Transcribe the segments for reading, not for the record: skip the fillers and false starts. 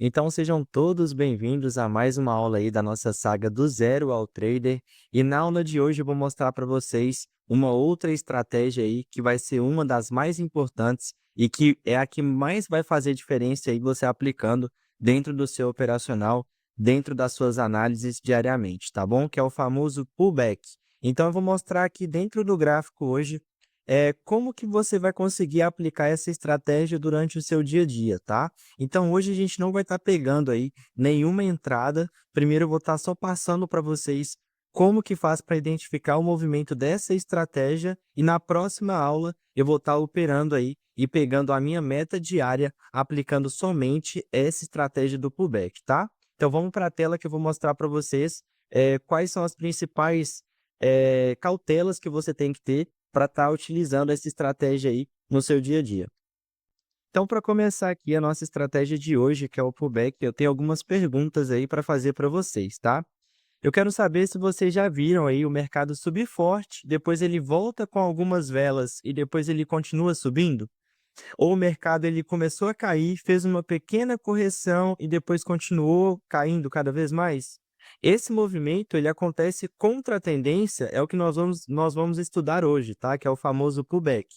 Então sejam todos bem-vindos a mais uma aula aí da nossa saga do zero ao trader. E na aula de hoje eu vou mostrar para vocês uma outra estratégia aí que vai ser uma das mais importantes e que é a que mais vai fazer diferença aí você aplicando dentro do seu operacional, dentro das suas análises diariamente, tá bom? Que é o famoso pullback. Então eu vou mostrar aqui dentro do gráfico hoje como que você vai conseguir aplicar essa estratégia durante o seu dia a dia, tá? Então hoje a gente não vai estar pegando aí nenhuma entrada. Primeiro eu vou estar só passando para vocês como que faz para identificar o movimento dessa estratégia e na próxima aula eu vou estar operando aí e pegando a minha meta diária, aplicando somente essa estratégia do pullback, tá? Então vamos para a tela que eu vou mostrar para vocês quais são as principais cautelas que você tem que ter para estar utilizando essa estratégia aí no seu dia a dia. Então, para começar aqui a nossa estratégia de hoje, que é o pullback, eu tenho algumas perguntas aí para fazer para vocês, tá? Eu quero saber se vocês já viram aí o mercado subir forte, depois ele volta com algumas velas e depois ele continua subindo? Ou o mercado ele começou a cair, fez uma pequena correção e depois continuou caindo cada vez mais? Esse movimento ele acontece contra a tendência, é o que nós vamos estudar hoje, tá? Que é o famoso pullback.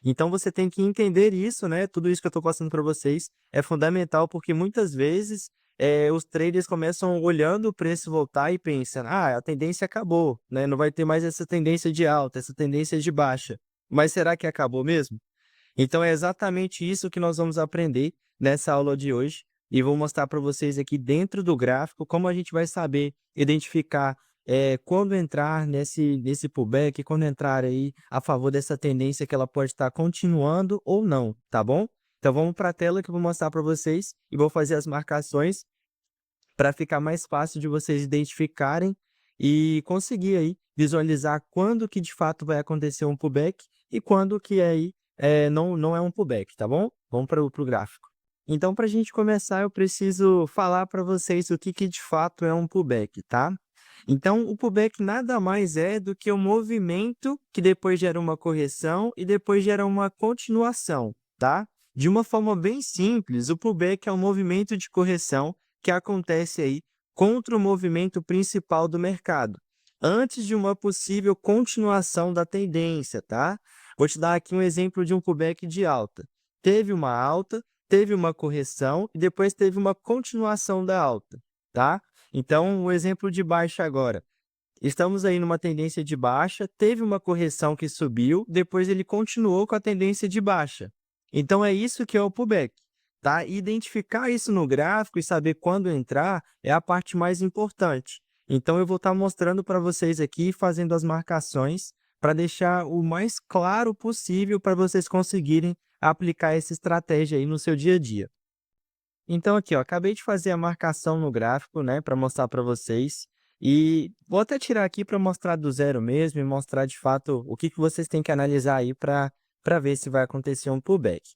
Então você tem que entender isso, né, tudo isso que eu estou passando para vocês é fundamental, porque muitas vezes, os traders começam olhando o preço voltar e pensam: "Ah, a tendência acabou, né, não vai ter mais essa tendência de alta, essa tendência de baixa". Mas será que acabou mesmo? Então é exatamente isso que nós vamos aprender nessa aula de hoje, e vou mostrar para vocês aqui dentro do gráfico como a gente vai saber identificar, quando entrar nesse pullback, quando entrar aí a favor dessa tendência que ela pode estar continuando ou não, tá bom? Então vamos para a tela que eu vou mostrar para vocês e vou fazer as marcações para ficar mais fácil de vocês identificarem e conseguir aí visualizar quando que de fato vai acontecer um pullback e quando que aí não é um pullback, tá bom? Vamos para o gráfico. Então, para a gente começar, eu preciso falar para vocês o que que de fato é um pullback, tá? Então, o pullback nada mais é do que um movimento que depois gera uma correção e depois gera uma continuação, tá? De uma forma bem simples, o pullback é um movimento de correção que acontece aí contra o movimento principal do mercado, antes de uma possível continuação da tendência, tá? Vou te dar aqui um exemplo de um pullback de alta. Teve uma alta, teve uma correção e depois teve uma continuação da alta, tá? Então, o exemplo de baixa agora. Estamos aí numa tendência de baixa, teve uma correção que subiu, depois ele continuou com a tendência de baixa. Então, é isso que é o pullback, tá? E identificar isso no gráfico e saber quando entrar é a parte mais importante. Então, eu vou estar mostrando para vocês aqui, fazendo as marcações, para deixar o mais claro possível para vocês conseguirem aplicar essa estratégia aí no seu dia a dia. Então aqui, ó, acabei de fazer a marcação no gráfico, né, para mostrar para vocês. E vou até tirar aqui para mostrar do zero mesmo e mostrar de fato o que que vocês têm que analisar aí para ver se vai acontecer um pullback.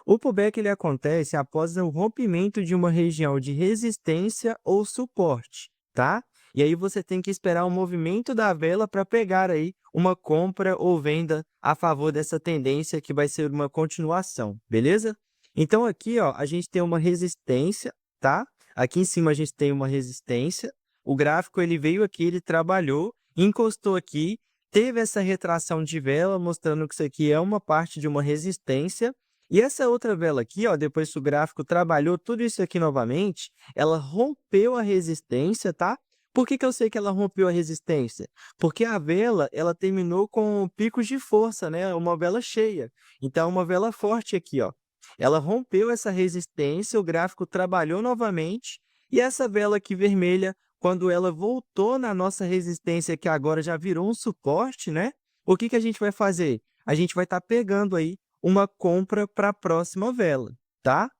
O pullback ele acontece após o rompimento de uma região de resistência ou suporte, tá? E aí você tem que esperar o movimento da vela para pegar aí uma compra ou venda a favor dessa tendência que vai ser uma continuação, beleza? Então aqui, ó, a gente tem uma resistência, tá? Aqui em cima a gente tem uma resistência. O gráfico ele veio aqui, ele trabalhou, encostou aqui, teve essa retração de vela, mostrando que isso aqui é uma parte de uma resistência. E essa outra vela aqui, ó, depois que o gráfico trabalhou tudo isso aqui novamente, ela rompeu a resistência, tá? Por que que eu sei que ela rompeu a resistência? Porque a vela, ela terminou com picos de força, né? Uma vela cheia. Então, uma vela forte aqui, ó. Ela rompeu essa resistência, o gráfico trabalhou novamente, e essa vela aqui vermelha, quando ela voltou na nossa resistência, que agora já virou um suporte, né? O que que a gente vai fazer? A gente vai estar pegando aí uma compra para a próxima vela, tá?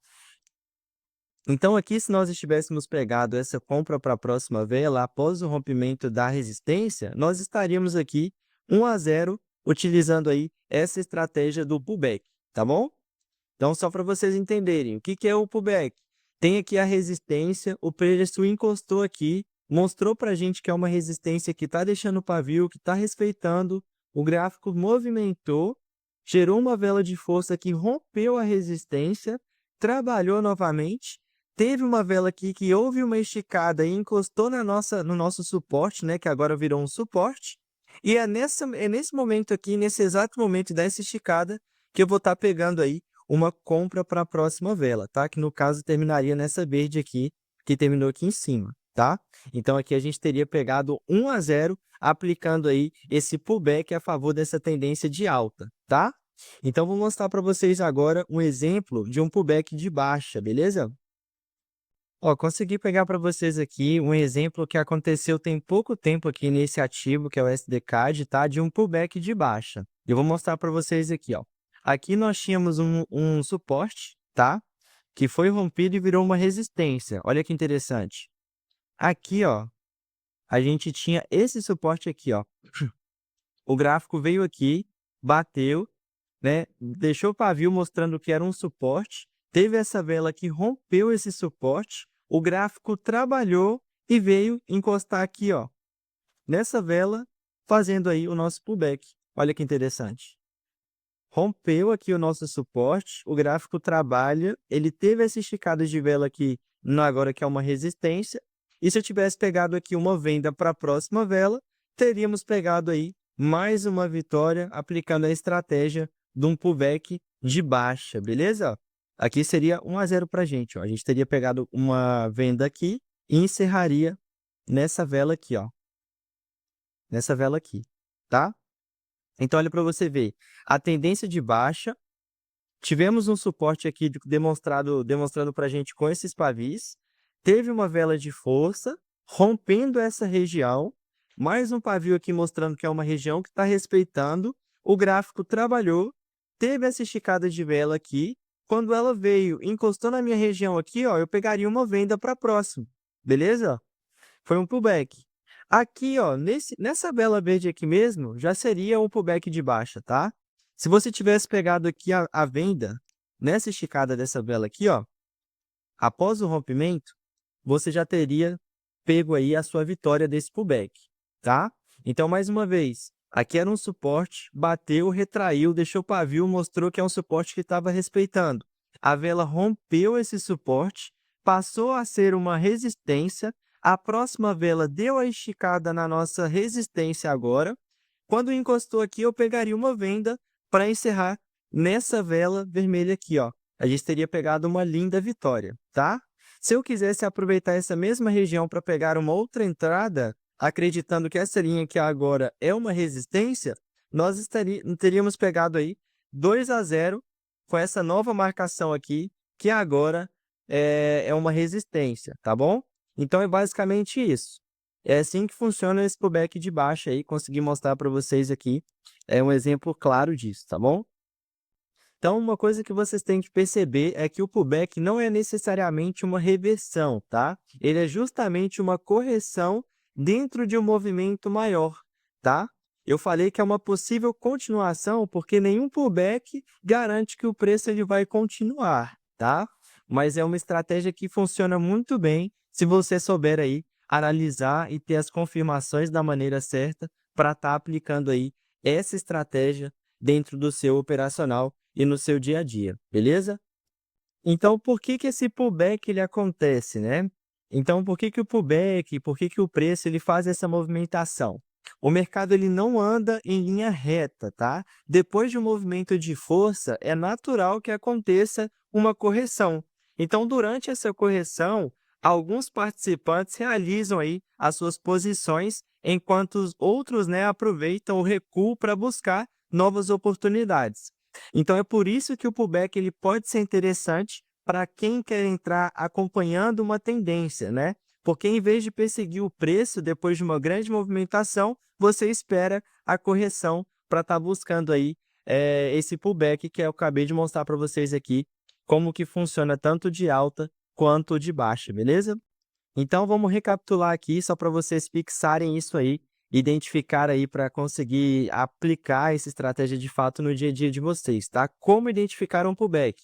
Então, aqui, se nós estivéssemos pegado essa compra para a próxima vela, após o rompimento da resistência, nós estaríamos aqui 1-0, utilizando aí essa estratégia do pullback, tá bom? Então, só para vocês entenderem, o que que é o pullback? Tem aqui a resistência, o preço encostou aqui, mostrou para a gente que é uma resistência que está deixando o pavio, que está respeitando, o gráfico movimentou, gerou uma vela de força que rompeu a resistência, trabalhou novamente, teve uma vela aqui que houve uma esticada e encostou no nosso suporte, né, que agora virou um suporte, e é nesse momento aqui, nesse exato momento dessa esticada, que eu vou estar pegando aí uma compra para a próxima vela, tá? Que no caso terminaria nessa verde aqui, que terminou aqui em cima, tá? Então aqui a gente teria pegado 1-0, aplicando aí esse pullback a favor dessa tendência de alta, tá? Então vou mostrar para vocês agora um exemplo de um pullback de baixa, beleza? Ó, consegui pegar para vocês aqui um exemplo que aconteceu tem pouco tempo aqui nesse ativo, que é o SDCAD, tá? De um pullback de baixa. Eu vou mostrar para vocês aqui, ó. Aqui nós tínhamos um suporte, tá? Que foi rompido e virou uma resistência. Olha que interessante. Aqui, ó, a gente tinha esse suporte aqui, ó. O gráfico veio aqui, bateu, né? Deixou o pavio mostrando que era um suporte. Teve essa vela que rompeu esse suporte. O gráfico trabalhou e veio encostar aqui, ó, nessa vela, fazendo aí o nosso pullback. Olha que interessante. Rompeu aqui o nosso suporte, o gráfico trabalha, ele teve essa esticada de vela aqui, agora que é uma resistência, e se eu tivesse pegado aqui uma venda para a próxima vela, teríamos pegado aí mais uma vitória aplicando a estratégia de um pullback de baixa, beleza? Aqui seria 1-0 para a gente, ó. A gente teria pegado uma venda aqui e encerraria nessa vela aqui, ó. Nessa vela aqui, tá? Então, olha para você ver, a tendência de baixa, tivemos um suporte aqui demonstrando para a gente com esses pavis, teve uma vela de força, rompendo essa região, mais um pavio aqui mostrando que é uma região que está respeitando, o gráfico trabalhou, teve essa esticada de vela aqui, quando ela veio, encostou na minha região aqui, ó, eu pegaria uma venda para próximo, beleza? Foi um pullback. Aqui, ó, nessa vela verde aqui mesmo, já seria um pullback de baixa, tá? Se você tivesse pegado aqui a venda, nessa esticada dessa vela aqui, ó, após o rompimento, você já teria pego aí a sua vitória desse pullback, tá? Então, mais uma vez, aqui era um suporte, bateu, retraiu, deixou pavio, mostrou que é um suporte que estava respeitando. A vela rompeu esse suporte, passou a ser uma resistência, a próxima vela deu a esticada na nossa resistência agora. Quando encostou aqui, eu pegaria uma venda para encerrar nessa vela vermelha aqui, ó. A gente teria pegado uma linda vitória, tá? Se eu quisesse aproveitar essa mesma região para pegar uma outra entrada, acreditando que essa linha aqui agora é uma resistência, nós teríamos pegado aí 2-0 com essa nova marcação aqui, que agora é uma resistência, tá bom? Então, é basicamente isso. É assim que funciona esse pullback de baixa aí, consegui mostrar para vocês aqui, é um exemplo claro disso, tá bom? Então, uma coisa que vocês têm que perceber é que o pullback não é necessariamente uma reversão, tá? Ele é justamente uma correção dentro de um movimento maior, tá? Eu falei que é uma possível continuação porque nenhum pullback garante que o preço ele vai continuar, tá? Mas é uma estratégia que funciona muito bem se você souber aí analisar e ter as confirmações da maneira certa para estar aplicando aí essa estratégia dentro do seu operacional e no seu dia a dia, beleza? Então, por que que esse pullback ele acontece, né? Então, por que que o preço ele faz essa movimentação? O mercado ele não anda em linha reta, tá? Depois de um movimento de força, é natural que aconteça uma correção. Então, durante essa correção, alguns participantes realizam aí as suas posições, enquanto os outros, né, aproveitam o recuo para buscar novas oportunidades. Então, é por isso que o pullback ele pode ser interessante para quem quer entrar acompanhando uma tendência, né? Porque em vez de perseguir o preço depois de uma grande movimentação, você espera a correção para estar buscando aí esse pullback que eu acabei de mostrar para vocês aqui, como que funciona tanto de alta quanto de baixa, beleza? Então, vamos recapitular aqui só para vocês fixarem isso aí, identificar aí para conseguir aplicar essa estratégia de fato no dia a dia de vocês, tá? Como identificar um pullback?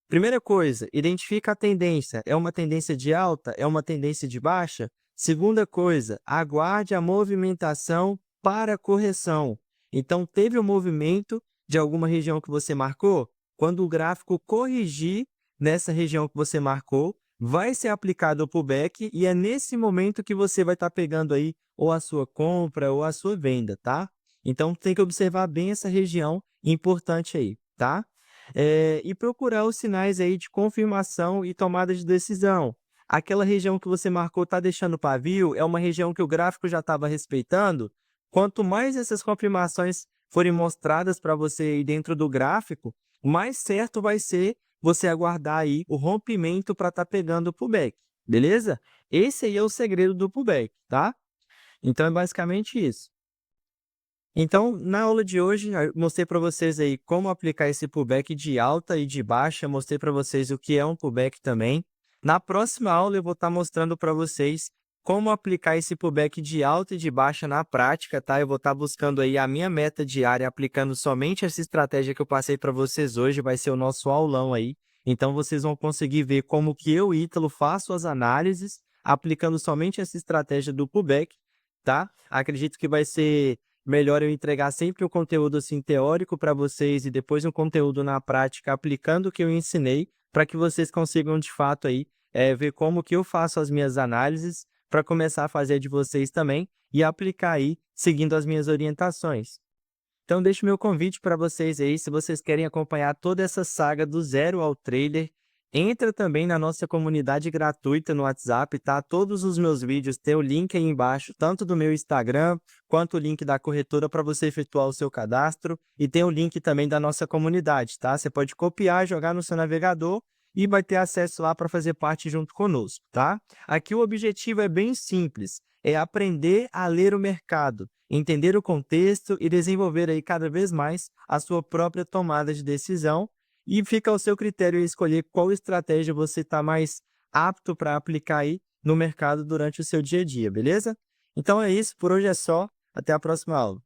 Primeira coisa, identifica a tendência. É uma tendência de alta? É uma tendência de baixa? Segunda coisa, aguarde a movimentação para correção. Então, teve um movimento de alguma região que você marcou? Quando o gráfico corrigir nessa região que você marcou, vai ser aplicado o pullback e é nesse momento que você vai estar pegando aí ou a sua compra ou a sua venda, tá? Então tem que observar bem essa região importante aí, tá? E procurar os sinais aí de confirmação e tomada de decisão. Aquela região que você marcou está deixando pavio, é uma região que o gráfico já estava respeitando. Quanto mais essas confirmações forem mostradas para você aí dentro do gráfico, mais certo vai ser você aguardar aí o rompimento para estar pegando o pullback, beleza? Esse aí é o segredo do pullback, tá? Então é basicamente isso. Então, na aula de hoje, eu mostrei para vocês aí como aplicar esse pullback de alta e de baixa, mostrei para vocês o que é um pullback também. Na próxima aula, eu vou estar mostrando para vocês como aplicar esse pullback de alta e de baixa na prática, tá? Eu vou estar buscando aí a minha meta diária, aplicando somente essa estratégia que eu passei para vocês hoje, vai ser o nosso aulão aí. Então, vocês vão conseguir ver como que eu, Ítalo, faço as análises, aplicando somente essa estratégia do pullback, tá? Acredito que vai ser melhor eu entregar sempre um conteúdo assim teórico para vocês e depois um conteúdo na prática aplicando o que eu ensinei, para que vocês consigam de fato aí ver como que eu faço as minhas análises para começar a fazer de vocês também e aplicar aí seguindo as minhas orientações. Então, deixo meu convite para vocês aí, se vocês querem acompanhar toda essa saga do zero ao trader, entra também na nossa comunidade gratuita no WhatsApp, tá? Todos os meus vídeos tem o link aí embaixo, tanto do meu Instagram, quanto o link da corretora para você efetuar o seu cadastro, e tem o link também da nossa comunidade, tá? Você pode copiar, jogar no seu navegador e vai ter acesso lá para fazer parte junto conosco, tá? Aqui o objetivo é bem simples, é aprender a ler o mercado, entender o contexto e desenvolver aí cada vez mais a sua própria tomada de decisão, e fica ao seu critério escolher qual estratégia você está mais apto para aplicar aí no mercado durante o seu dia a dia, beleza? Então é isso, por hoje é só, até a próxima aula.